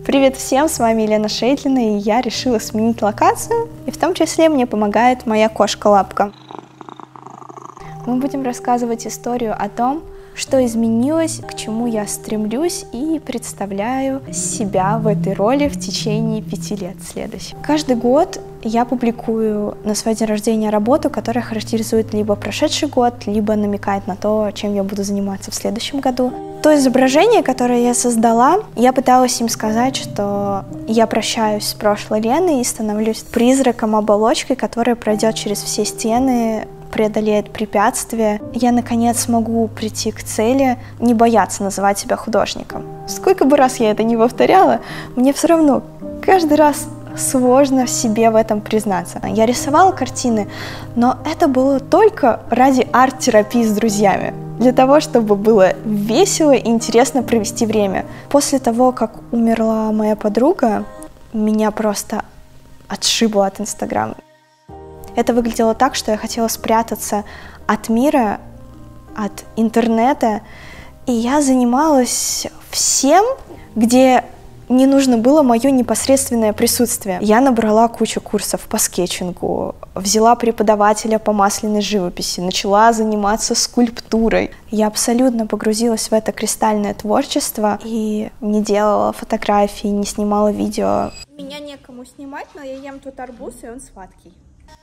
Привет всем, с вами Елена Шейдлина, и я решила сменить локацию, и в том числе мне помогает моя кошка Лапка. Мы будем рассказывать историю о том, что изменилось, к чему я стремлюсь и представляю себя в этой роли в течение 5 лет следующих. Каждый год я публикую на свой день рождения работу, которая характеризует либо прошедший год, либо намекает на то, чем я буду заниматься в следующем году. То изображение, которое я создала, я пыталась им сказать, что я прощаюсь с прошлой Леной и становлюсь призраком-оболочкой, которая пройдет через все стены, преодолеет препятствия. Я, наконец, смогу прийти к цели, не бояться называть себя художником. Сколько бы раз я это не повторяла, мне все равно каждый раз сложно себе в этом признаться. Я рисовала картины, но это было только ради арт-терапии с друзьями. Для того, чтобы было весело и интересно провести время. После того, как умерла моя подруга, меня просто отшибло от Инстаграма. Это выглядело так, что я хотела спрятаться от мира, от интернета, и я занималась всем, где не нужно было мое непосредственное присутствие. Я набрала кучу курсов по скетчингу, взяла преподавателя по масляной живописи, начала заниматься скульптурой. Я абсолютно погрузилась в это кристальное творчество и не делала фотографии, не снимала видео. Меня некому снимать, но я ем тут арбуз, и он сладкий.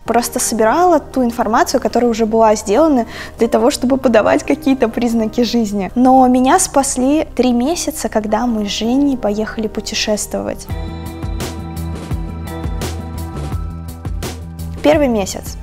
Просто собирала ту информацию, которая уже была сделана для того, чтобы подавать какие-то признаки жизни. Но меня спасли 3 месяца, когда мы с Женей поехали путешествовать. Первый месяц.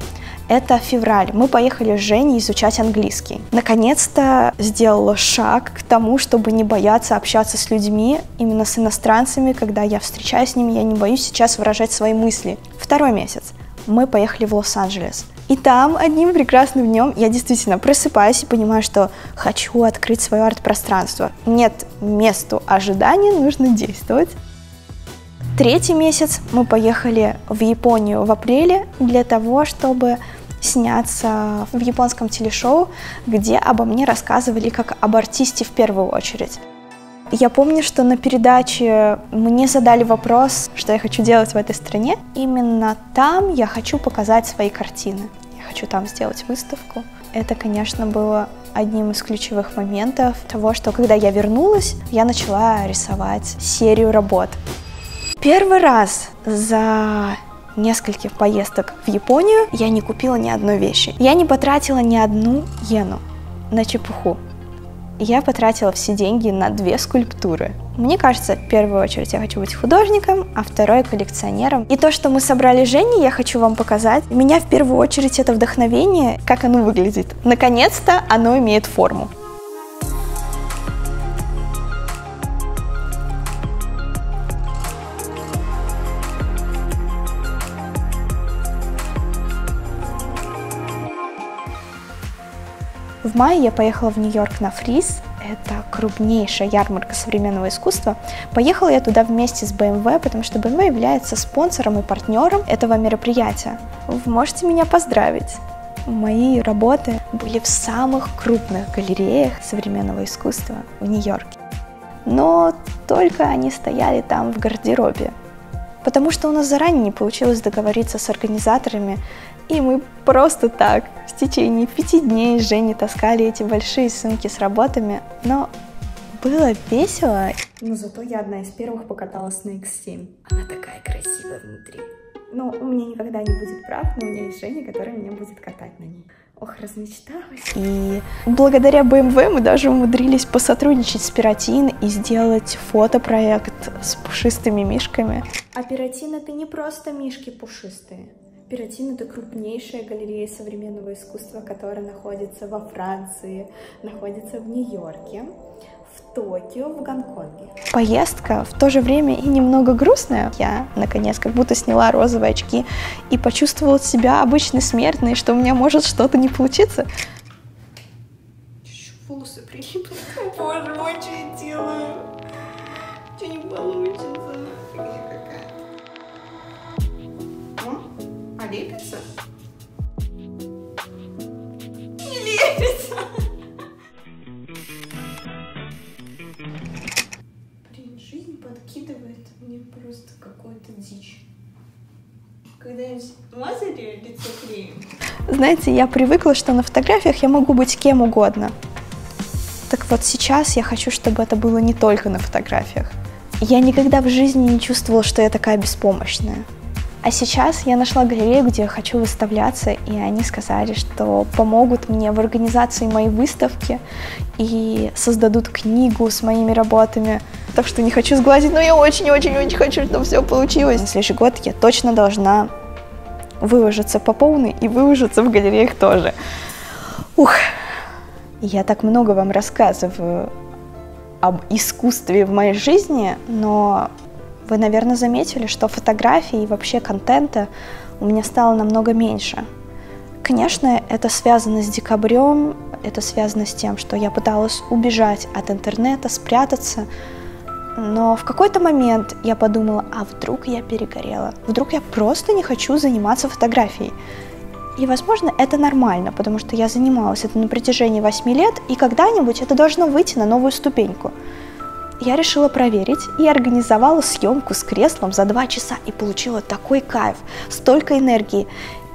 Это февраль. Мы поехали с Женей изучать английский. Наконец-то сделала шаг к тому, чтобы не бояться общаться с людьми, именно с иностранцами. Когда я встречаюсь с ними, я не боюсь сейчас выражать свои мысли. Второй месяц. Мы поехали в Лос-Анджелес. И там одним прекрасным днем я действительно просыпаюсь и понимаю, что хочу открыть свое арт-пространство. Нет месту ожидания, нужно действовать. 3-й месяц мы поехали в Японию в апреле для того, чтобы сняться в японском телешоу, где обо мне рассказывали как об артисте в первую очередь. Я помню, что на передаче мне задали вопрос, что я хочу делать в этой стране. Именно там я хочу показать свои картины. Я хочу там сделать выставку. Это, конечно, было одним из ключевых моментов того, что когда я вернулась, я начала рисовать серию работ. Первый раз за нескольких поездок в Японию я не купила ни одной вещи. Я не потратила ни одну йену на чепуху. Я потратила все деньги на 2 скульптуры. Мне кажется, в первую очередь я хочу быть художником, а второй коллекционером. И то, что мы собрали с Женей, я хочу вам показать. Меня в первую очередь это вдохновение, как оно выглядит. Наконец-то оно имеет форму. В мае я поехала в Нью-Йорк на Фриз. Это крупнейшая ярмарка современного искусства. Поехала я туда вместе с BMW, потому что BMW является спонсором и партнером этого мероприятия. Вы можете меня поздравить. Мои работы были в самых крупных галереях современного искусства в Нью-Йорке. Но только они стояли там в гардеробе. Потому что у нас заранее не получилось договориться с организаторами, и мы просто так в течение 5 дней с Женей таскали эти большие сумки с работами, но было весело. Но зато я одна из первых покаталась на X7. Она такая красивая внутри. Но у меня никогда не будет прав, но у меня есть Женя, которая меня будет катать на ней. Ох, размечталась. И благодаря BMW мы даже умудрились посотрудничать с Пиротин и сделать фотопроект с пушистыми мишками. А Пиротин — это не просто мишки пушистые. Пиротин — это крупнейшая галерея современного искусства, которая находится во Франции, находится в Нью-Йорке, в Токио, в Гонконге. Поездка в то же время и немного грустная. Я, наконец, как будто сняла розовые очки и почувствовала себя обычной смертной, что у меня может что-то не получиться. Чуть-чуть волосы прилипли. Боже мой, что я делаю? Что не получится? Лепится? Не лепится! Блин, жизнь Жизнь подкидывает мне просто какую-то дичь. Когда-нибудь мазали лицо клеем? Знаете, я привыкла, что на фотографиях я могу быть кем угодно. Так вот сейчас я хочу, чтобы это было не только на фотографиях. Я никогда в жизни не чувствовала, что я такая беспомощная. А сейчас я нашла галерею, где я хочу выставляться, и они сказали, что помогут мне в организации моей выставки и создадут книгу с моими работами. Так что не хочу сглазить, но я очень-очень-очень хочу, чтобы все получилось. На следующий год я точно должна выложиться по полной и выложиться в галереях тоже. Ух! Я так много вам рассказываю об искусстве в моей жизни, но вы, наверное, заметили, что фотографий и вообще контента у меня стало намного меньше. Конечно, это связано с декабрем, это связано с тем, что я пыталась убежать от интернета, спрятаться, но в какой-то момент я подумала, а вдруг я перегорела, вдруг я просто не хочу заниматься фотографией. И, возможно, это нормально, потому что я занималась этим на протяжении 8 лет, и когда-нибудь это должно выйти на новую ступеньку. Я решила проверить и организовала съемку с креслом за 2 часа и получила такой кайф, столько энергии.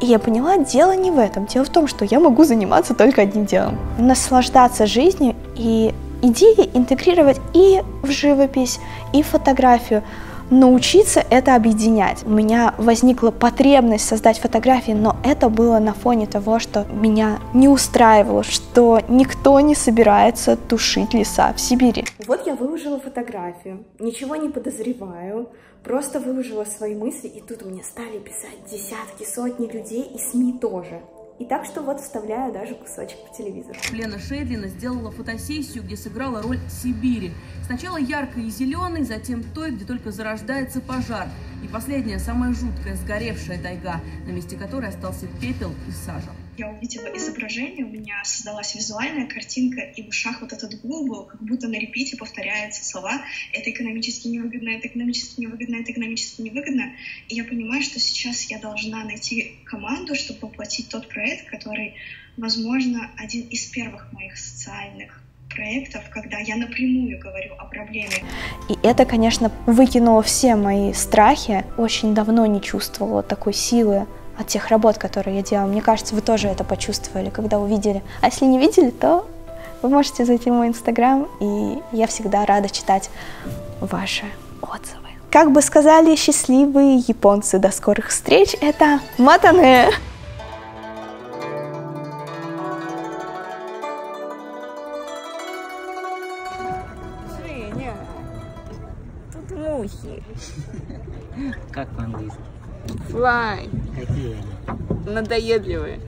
И я поняла, дело не в этом, дело в том, что я могу заниматься только одним делом. Наслаждаться жизнью и идеи интегрировать и в живопись, и в фотографию. Научиться это объединять. У меня возникла потребность создать фотографии, но это было на фоне того, что меня не устраивало, что никто не собирается тушить леса в Сибири. Вот я выложила фотографию, ничего не подозреваю, просто выложила свои мысли, и тут мне стали писать десятки, сотни людей, и СМИ тоже. И так что вот вставляю даже кусочек по телевизору. Лена Шейдлина сделала фотосессию, где сыграла роль Сибири. Сначала яркой и зеленой, затем той, где только зарождается пожар. И последняя, самая жуткая, сгоревшая тайга, на месте которой остался пепел и сажа. Я увидела изображение, у меня создалась визуальная картинка, и в ушах вот этот гул был, как будто на репите повторяются слова «это экономически невыгодно, это экономически невыгодно, это экономически невыгодно». И я понимаю, что сейчас я должна найти команду, чтобы воплотить тот проект, который, возможно, один из первых моих социальных проектов, когда я напрямую говорю о проблеме. И это, конечно, выкинуло все мои страхи. Очень давно не чувствовала такой силы от тех работ, которые я делала. Мне кажется, вы тоже это почувствовали, когда увидели. А если не видели, то вы можете зайти в мой инстаграм, и я всегда рада читать ваши отзывы. Как бы сказали счастливые японцы, до скорых встреч, это матане! Женя, тут мухи. Как по-английски? Fly. Какие они? Надоедливые.